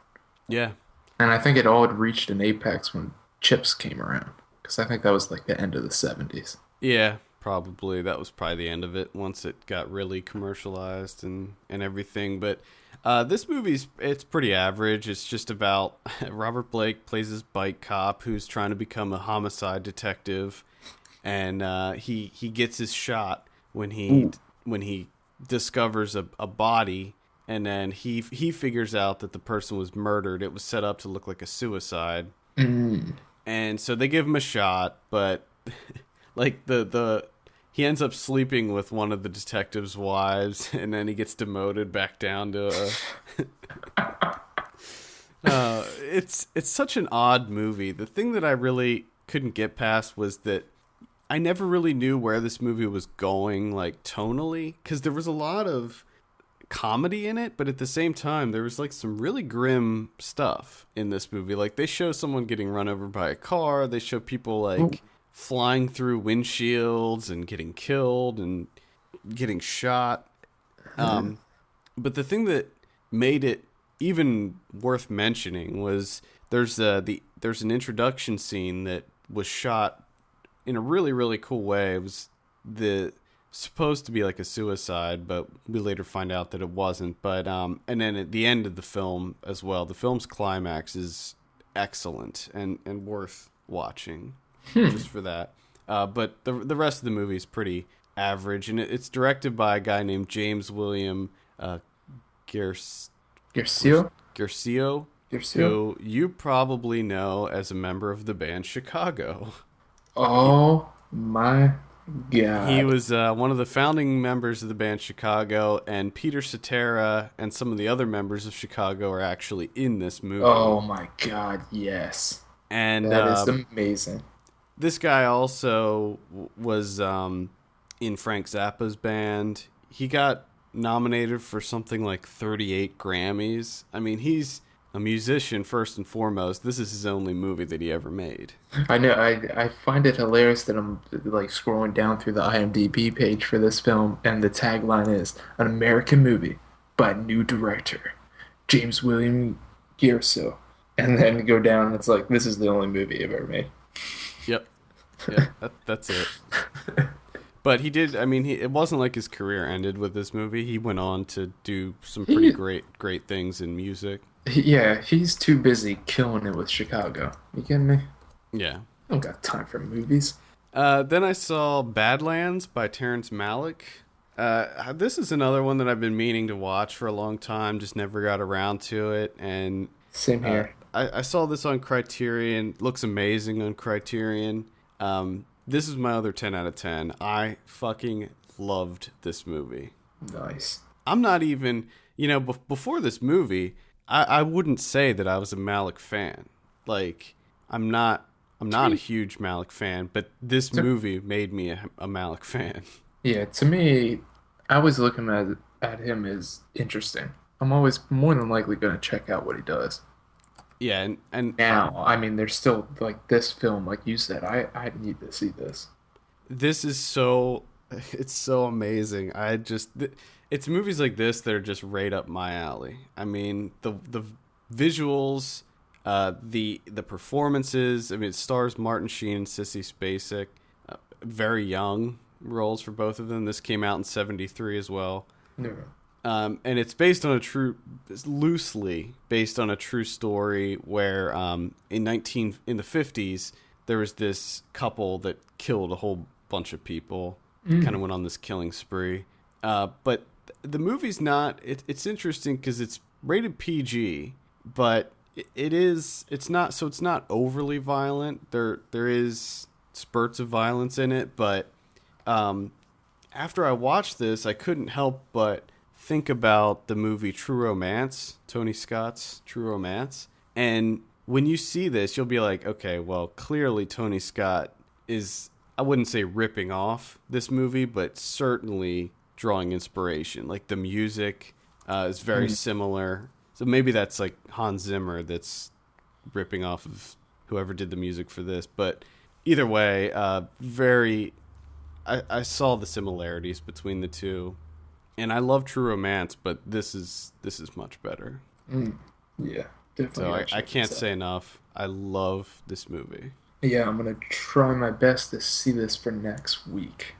Yeah. And I think it all had reached an apex when Chips came around. Because I think that was like the end of the 70s. Yeah, probably. That was probably the end of it once it got really commercialized and everything. But this it's pretty average. It's just about Robert Blake plays this bike cop who's trying to become a homicide detective. And he gets his shot when he discovers a body. And then he figures out that the person was murdered. It was set up to look like a suicide. Mm. And so they give him a shot, but like he ends up sleeping with one of the detective's wives, and then he gets demoted back down to it's such an odd movie. The thing that I really couldn't get past was that I never really knew where this movie was going, like tonally, because there was a lot of comedy in it, but at the same time there was like some really grim stuff in this movie. Like they show someone getting run over by a car, they show people like flying through windshields and getting killed and getting shot. But the thing that made it even worth mentioning was there's an introduction scene that was shot in a really, really cool way. It was supposed to be like a suicide, but we later find out that it wasn't. But and then at the end of the film as well, the film's climax is excellent and worth watching just for that. But the rest of the movie is pretty average, and it's directed by a guy named James William Garcia, who you probably know as a member of the band Chicago. Oh my God. He was one of the founding members of the band Chicago, and Peter Cetera and some of the other members of Chicago are actually in this movie. Oh my God, yes. And that is amazing. This guy also was in Frank Zappa's band. He got nominated for something like 38 Grammys. I mean, he's a musician first and foremost. This is his only movie that he ever made. I know. I find it hilarious that I'm like scrolling down through the IMDb page for this film, and the tagline is "An American movie by new director James William Gierso," and then go down, and it's like, this is the only movie I've ever made. Yep. Yeah, that's it. But he did. I mean, it wasn't like his career ended with this movie. He went on to do some pretty great things in music. Yeah, he's too busy killing it with Chicago. You kidding me? Yeah. I don't got time for movies. Then I saw Badlands by Terrence Malick. This is another one that I've been meaning to watch for a long time, just never got around to it. And same here. I saw this on Criterion. Looks amazing on Criterion. This is my other 10 out of 10. I fucking loved this movie. Nice. I'm not even, before this movie, I wouldn't say that I was a Malick fan. Like, I'm not a huge Malick fan, but this movie made me a Malick fan. Yeah, to me, I always look at him as interesting. I'm always more than likely going to check out what he does. Yeah, and now, I mean, there's still, like, this film, like you said, I need to see this. This is it's so amazing. It's movies like this that are just right up my alley. I mean, the visuals, the performances. I mean, it stars Martin Sheen and Sissy Spacek, very young roles for both of them. This came out in '73 as well. No. And it's loosely based on a true story where in the 50s there was this couple that killed a whole bunch of people, kind of went on this killing spree. But the movie's not, it's interesting because it's rated PG, but it's not overly violent. There is spurts of violence in it, but after I watched this, I couldn't help but think about the movie True Romance, Tony Scott's True Romance. And when you see this, you'll be like, okay, well, clearly Tony Scott is, I wouldn't say ripping off this movie, but certainly drawing inspiration. Like the music is very similar. So maybe that's like Hans Zimmer that's ripping off of whoever did the music for this. But either way, I saw the similarities between the two. And I love True Romance, but this is much better. Yeah, definitely. So I can't say enough. I love this movie. Yeah, I'm going to try my best to see this for next week.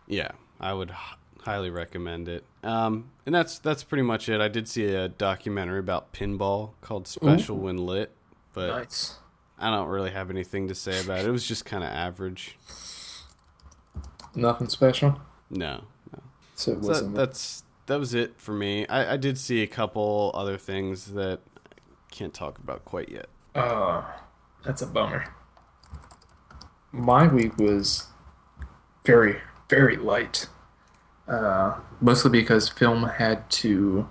Yeah, I would highly recommend it. And that's pretty much it. I did see a documentary about pinball called Special When Lit, but nice. I don't really have anything to say about it. It was just kind of average. Nothing special? No. So it wasn't that was it for me. I did see a couple other things that I can't talk about quite yet. That's a bummer. My week was very, very light. Mostly because film had to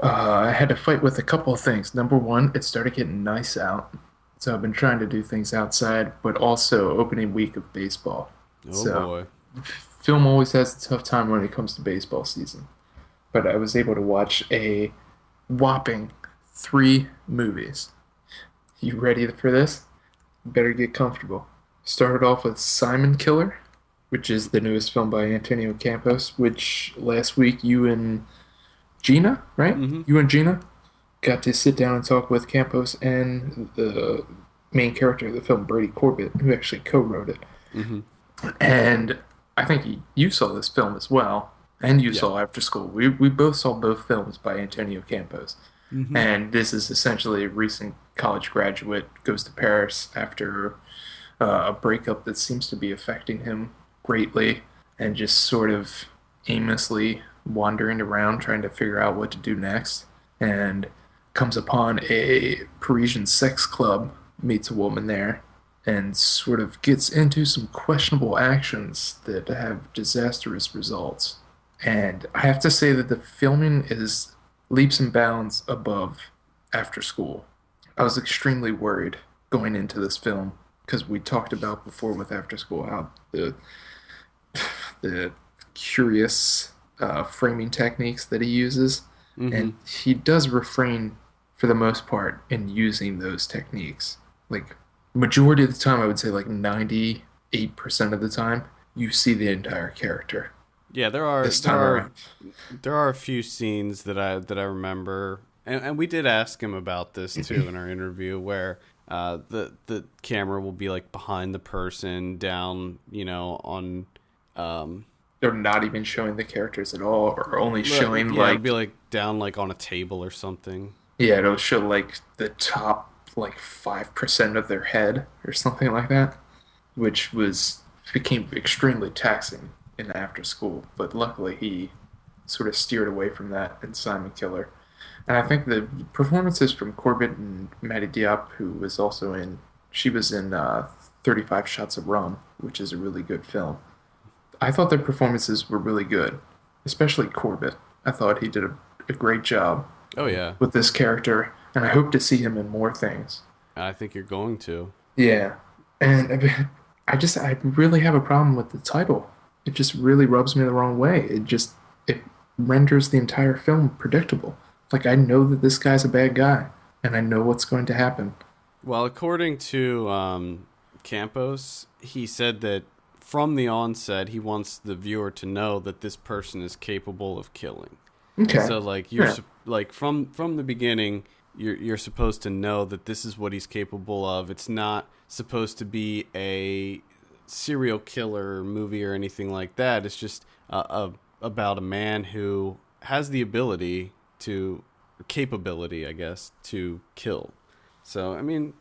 I had to fight with a couple of things. Number one, it started getting nice out. So I've been trying to do things outside, but also opening week of baseball. Boy. Film always has a tough time when it comes to baseball season. But I was able to watch a whopping 3 movies. You ready for this? Better get comfortable. Started off with Simon Killer, which is the newest film by Antonio Campos, which last week you and Gina, right? Mm-hmm. You and Gina got to sit down and talk with Campos and the main character of the film, Brady Corbett, who actually co-wrote it. Mm-hmm. And I think you saw this film as well, and you saw After School. We both saw both films by Antonio Campos. Mm-hmm. And this is essentially a recent college graduate goes to Paris after a breakup that seems to be affecting him greatly, and just sort of aimlessly wandering around trying to figure out what to do next, and comes upon a Parisian sex club, meets a woman there, and sort of gets into some questionable actions that have disastrous results. And I have to say that the filming is leaps and bounds above After School. I was extremely worried going into this film, because we talked about before with After School how the curious framing techniques that he uses, and he does refrain for the most part in using those techniques. Like majority of the time, I would say like 98% of the time, you see the entire character. Yeah, there are a few scenes that I remember, and we did ask him about this too in our interview, where the camera will be like behind the person down, on. They're not even showing the characters at all, or only showing it'll be like down like on a table or something. Yeah, it'll show like the top like 5% of their head or something like that, which became extremely taxing in After School. But luckily he sort of steered away from that in Simon Killer. And I think the performances from Corbett and Maddie Diop, who was also in 35 Shots of Rum, which is a really good film. I thought their performances were really good, especially Corbett. I thought he did a great job. Oh yeah, with this character, and I hope to see him in more things. I think you're going to. Yeah, and I really have a problem with the title. It just really rubs me the wrong way. It renders the entire film predictable. Like, I know that this guy's a bad guy, and I know what's going to happen. Well, according to Campos, he said that from the onset, he wants the viewer to know that this person is capable of killing. Okay. So, like, from the beginning, you're supposed to know that this is what he's capable of. It's not supposed to be a serial killer movie or anything like that. It's just about a man who has the capability, I guess, to kill. So, I mean,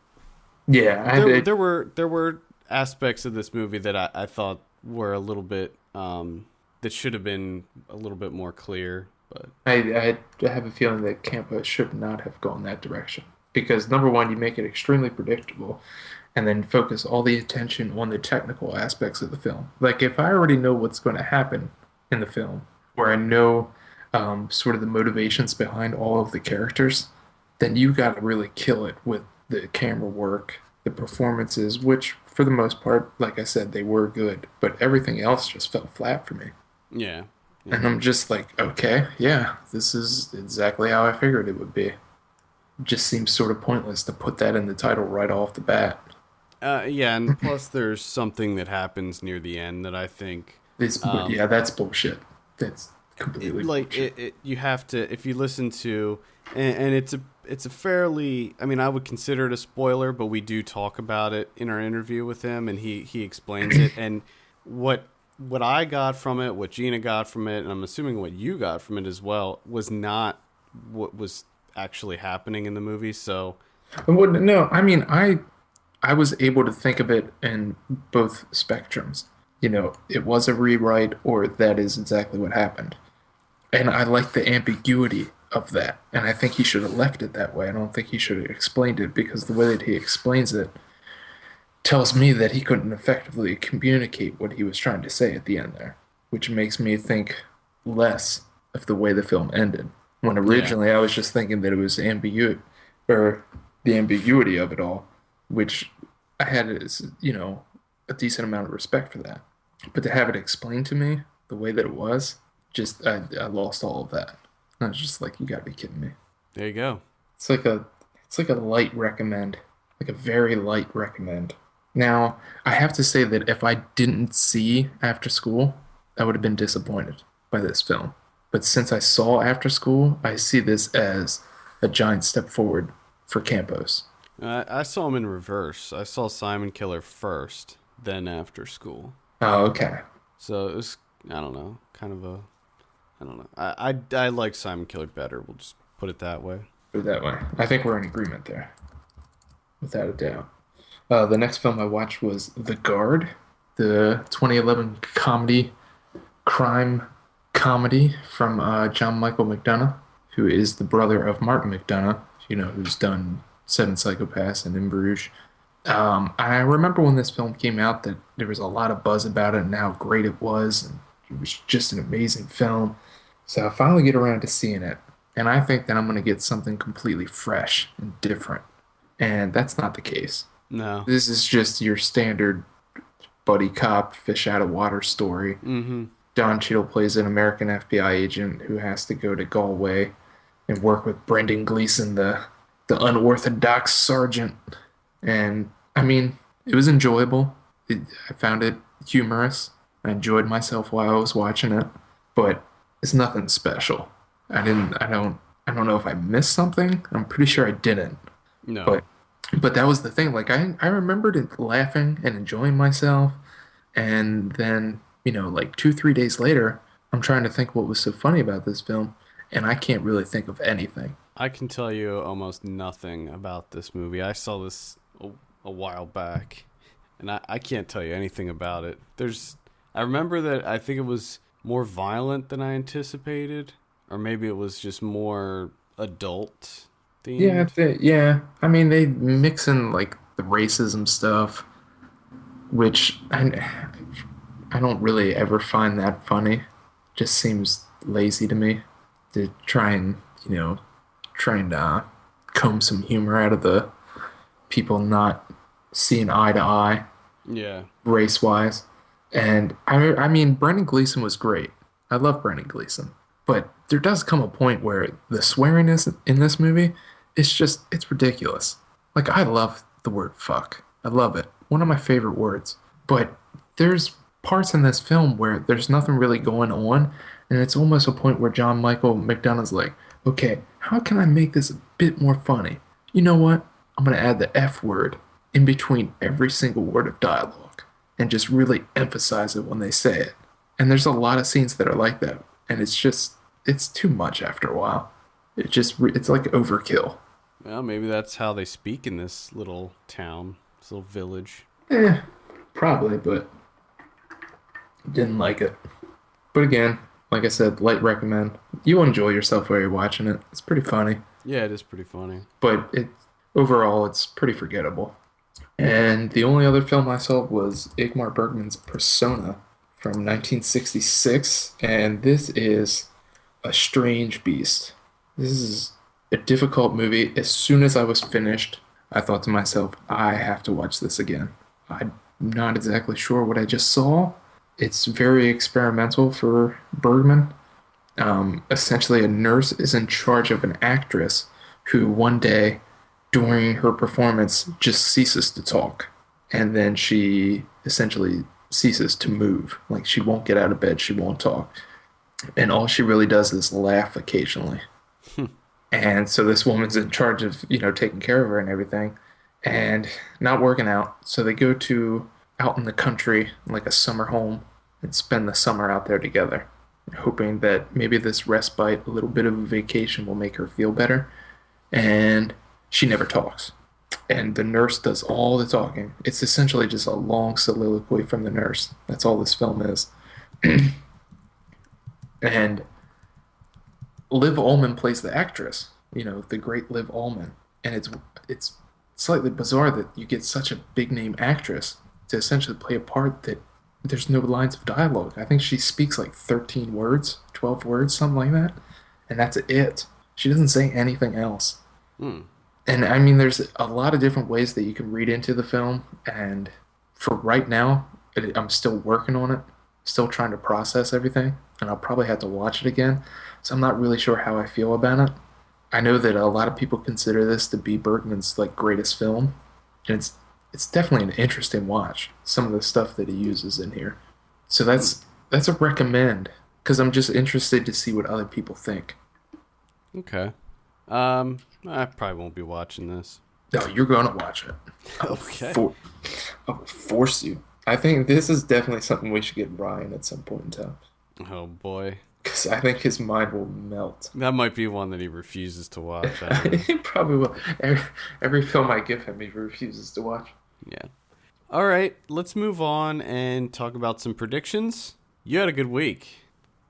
Yeah, there were aspects of this movie that I thought were a little bit that should have been a little bit more clear, but I have a feeling that Campos should not have gone that direction because number one, you make it extremely predictable, and then focus all the attention on the technical aspects of the film. Like if I already know what's going to happen in the film, where I know sort of the motivations behind all of the characters, then you got to really kill it with the camera work, the performances, which for the most part, like I said, they were good, but everything else just fell flat for me. yeah. And I'm just like, okay, yeah, this is exactly how I figured it would be. It just seems sort of pointless to put that in the title right off the bat. Yeah, and plus there's something that happens near the end that I think Yeah, that's bullshit. That's completely bullshit. you have to, if you listen to, and it's a fairly, I mean, I would consider it a spoiler, but we do talk about it in our interview with him, and he explains it, and what I got from it, what Gina got from it, and I'm assuming what you got from it as well, was not what was actually happening in the movie. So, No, I mean, I was able to think of it in both spectrums. You know, it was a rewrite, or that is exactly what happened. And I like the ambiguity of that. And I think he should have left it that way. I don't think he should have explained it, because the way that he explains it tells me that he couldn't effectively communicate what he was trying to say at the end there, which makes me think less of the way the film ended. When originally I was just thinking that it was ambiguous, or the ambiguity of it all, which I had, a decent amount of respect for that. But to have it explained to me the way that it was, just I lost all of that. I was just like, you gotta be kidding me. there you go. It's like a light recommend, like a very light recommend. Now, I have to say that if I didn't see After School, I would have been disappointed by this film. But since I saw After School, I see this as a giant step forward for Campos. I saw him in reverse. I saw Simon Killer first, then After School. Oh, okay. So it was, I don't know, kind of a, I don't know. I like Simon Killer better. We'll just put it that way. Put it that way. I think we're in agreement there, without a doubt. The next film I watched was The Guard, the 2011 crime comedy from John Michael McDonough, who is the brother of Martin McDonough, who's done Seven Psychopaths and In Bruges. I remember when this film came out that there was a lot of buzz about it and how great it was, and it was just an amazing film. So I finally get around to seeing it, and I think that I'm going to get something completely fresh and different. And that's not the case. No. This is just your standard buddy cop, fish out of water story. Mm-hmm. Don Cheadle plays an American FBI agent who has to go to Galway and work with Brendan Gleeson, the unorthodox sergeant. And, I mean, it was enjoyable. I found it humorous. I enjoyed myself while I was watching it. But it's nothing special. I don't know if I missed something. I'm pretty sure I didn't. No. But that was the thing. Like, I remembered it laughing and enjoying myself. And then, 2-3 days later, I'm trying to think what was so funny about this film, and I can't really think of anything. I can tell you almost nothing about this movie. I saw this a while back, and I can't tell you anything about it. I remember that I think it was more violent than I anticipated, or maybe it was just more adult themed. Yeah. I mean, they mix in like the racism stuff, which I don't really ever find that funny. Just seems lazy to me to try and comb some humor out of the people not seeing eye to eye. Yeah. Race wise. And I mean, Brendan Gleeson was great. I love Brendan Gleeson. But there does come a point where the swearing in this movie, it's ridiculous. Like, I love the word fuck. I love it. One of my favorite words. But there's parts in this film where there's nothing really going on, and it's almost a point where John Michael McDonough's like, okay, how can I make this a bit more funny? You know what? I'm going to add the F word in between every single word of dialogue and just really emphasize it when they say it. And there's a lot of scenes that are like that, and it's too much after a while. It's like overkill. Well, maybe that's how they speak in this little town, this little village. Probably, but didn't like it. But again, like I said, light recommend. You'll enjoy yourself while you're watching it. It's pretty funny. Yeah, it is pretty funny. But overall, it's pretty forgettable. And the only other film I saw was Ingmar Bergman's Persona from 1966, and this is a strange beast. This is a difficult movie. As soon as I was finished, I thought to myself, I have to watch this again. I'm not exactly sure what I just saw. It's very experimental for Bergman. Essentially, a nurse is in charge of an actress who one day, during her performance, just ceases to talk. And then she essentially ceases to move. Like, she won't get out of bed, she won't talk. And all she really does is laugh occasionally. And so this woman's in charge of, taking care of her and everything, and not working out. So they go out in the country, like a summer home, and spend the summer out there together, hoping that maybe this respite, a little bit of a vacation, will make her feel better. And she never talks. And the nurse does all the talking. It's essentially just a long soliloquy from the nurse. That's all this film is. And Liv Ullmann plays the actress, the great Liv Ullmann. And it's slightly bizarre that you get such a big name actress to essentially play a part that there's no lines of dialogue. I think she speaks like 13 words, 12 words, something like that. And that's it. She doesn't say anything else. And I mean, there's a lot of different ways that you can read into the film. And for right now, I'm still working on it, still trying to process everything. And I'll probably have to watch it again. So I'm not really sure how I feel about it. I know that a lot of people consider this to be Bergman's greatest film. And it's definitely an interesting watch, some of the stuff that he uses in here. So that's a recommend, because I'm just interested to see what other people think. Okay. I probably won't be watching this. No, you're going to watch it. Okay. I will force you. I think this is definitely something we should get Ryan at some point in time. Oh, boy. Because I think his mind will melt. That might be one that he refuses to watch. He probably will. Every film I give him, he refuses to watch. Yeah. All right, let's move on and talk about some predictions. You had a good week.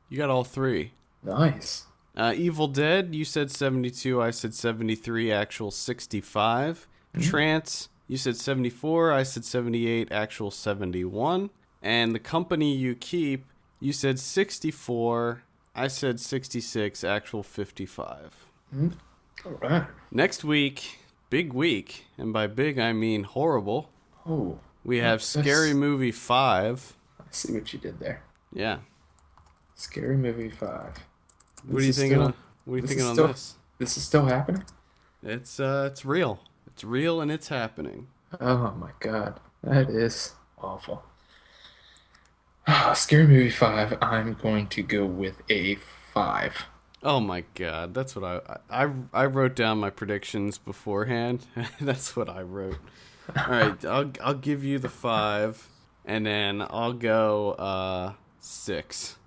You got all three. Nice. Evil Dead, you said 72, I said 73, actual 65. Trance, you said 74, I said 78, actual 71. And The Company You Keep, you said 64, I said 66, actual 55. All right. Next week, big week, and by big I mean horrible. Oh. We have Scary Movie 5. I see what you did there. Yeah. Scary Movie 5. What are you thinking on this? This is still happening? It's real. It's real and it's happening. Oh my god. That is awful. Scary Movie 5, I'm going to go with a 5. Oh my god, that's what I wrote down my predictions beforehand. That's what I wrote. All right, I'll give you the 5, and then I'll go 6.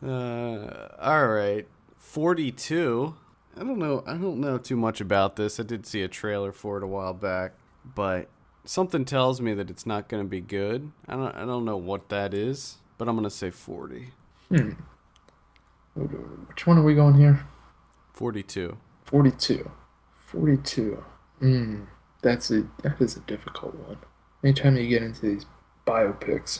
All right, 42. I don't know too much about this. I did see a trailer for it a while back, but something tells me that it's not going to be good. I don't know what that is, but I'm going to say 40. Which one are we going here? 42. 42. That is a difficult one. Anytime you get into these biopics.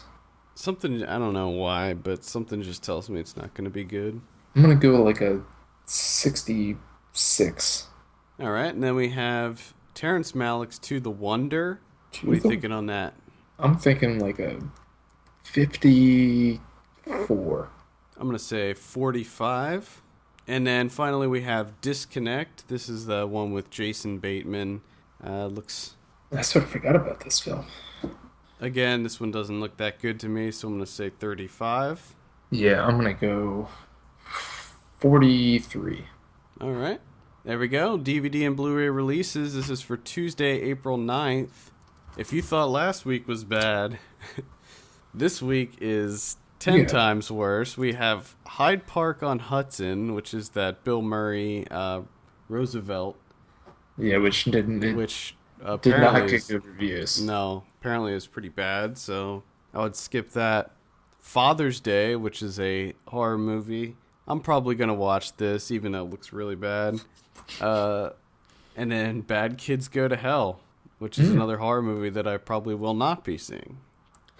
Something, I don't know why, but something just tells me it's not going to be good. I'm going to go like a 66. All right, and then we have Terrence Malick's To the Wonder. What are you thinking on that? I'm thinking like a 54. I'm going to say 45. And then finally we have Disconnect. This is the one with Jason Bateman. Looks... I sort of forgot about this film. Again, this one doesn't look that good to me, so I'm going to say 35. Yeah, I'm going to go 43. All right. There we go. DVD and Blu Ray releases. This is for Tuesday, April 9th. If you thought last week was bad, this week is 10 Yeah. times worse, we have Hyde Park on Hudson, which is that Bill Murray Roosevelt, Yeah, which which did not apparently get is, good reviews. no, apparently is pretty bad, so I would skip that. Father's Day, which is a horror movie. I'm probably going to watch this, even though it looks really bad. And then Bad Kids Go to Hell, which is another horror movie that I probably will not be seeing.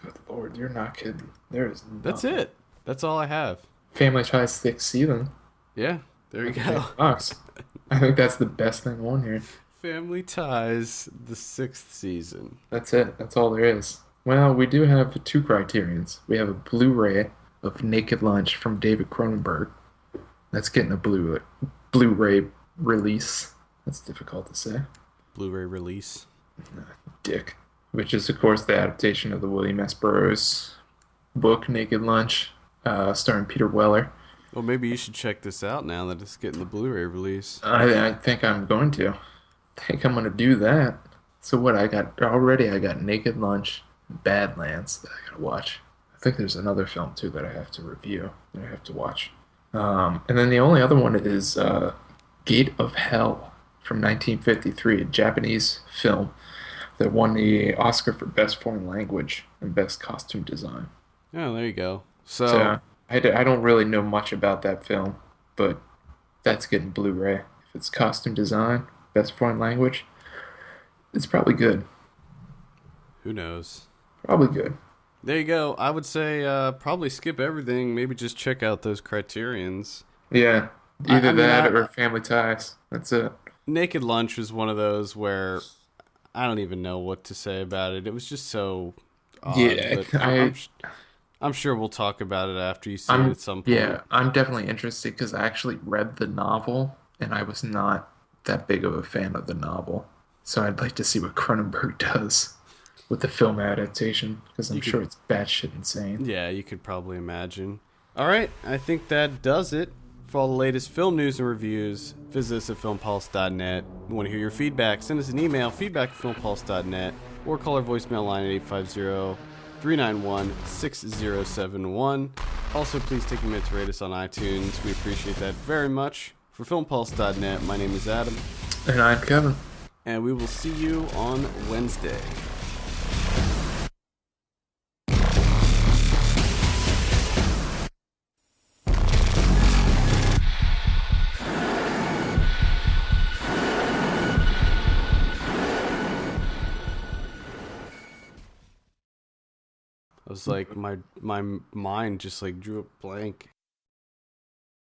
Good Lord, you're not kidding. There is That's nothing. it. That's all I have. Family Ties Thick Ceiling. Yeah, there you go. Box. I think that's the best thing on here. Family Ties, the 6th season. That's it. That's all there is. Well, we do have 2 criterions. We have a Blu-ray of Naked Lunch from David Cronenberg. That's getting a Blu-ray release. That's difficult to say. Blu-ray release. Dick. Which is, of course, the adaptation of the William S. Burroughs book, Naked Lunch, starring Peter Weller. Well, maybe you should check this out now that it's getting the Blu-ray release. I think I'm going to. I think I'm going to do that. So what, I got Naked Lunch, Badlands that I got to watch. I think there's another film, too, that I have to review, that I have to watch. And then the only other one is Gate of Hell from 1953, a Japanese film that won the Oscar for Best Foreign Language and Best Costume Design. Oh, there you go. So I don't really know much about that film, but that's getting Blu-ray. If it's costume design, Best Foreign Language, it's probably good. Who knows? Probably good. There you go. I would say probably skip everything. Maybe just check out those criterions. Yeah, either I mean, that or Family Ties. That's it. Naked Lunch was one of those where I don't even know what to say about it. It was just so odd. Yeah, but I'm sure we'll talk about it after you see it at some point. Yeah, I'm definitely interested because I actually read the novel and I was not that big of a fan of the novel. So I'd like to see what Cronenberg does with the film adaptation because I'm sure it's batshit insane. Yeah, you could probably imagine. All right, I think that does it. For all the latest film news and reviews, visit us at filmpulse.net. We want to hear your feedback. Send us an email, feedback@filmpulse.net, or call our voicemail line at 850-391-6071. Also, please take a minute to rate us on iTunes. We appreciate that very much. For filmpulse.net, my name is Adam. And I'm Kevin. And we will see you on Wednesday. I was like, my mind just like drew a blank.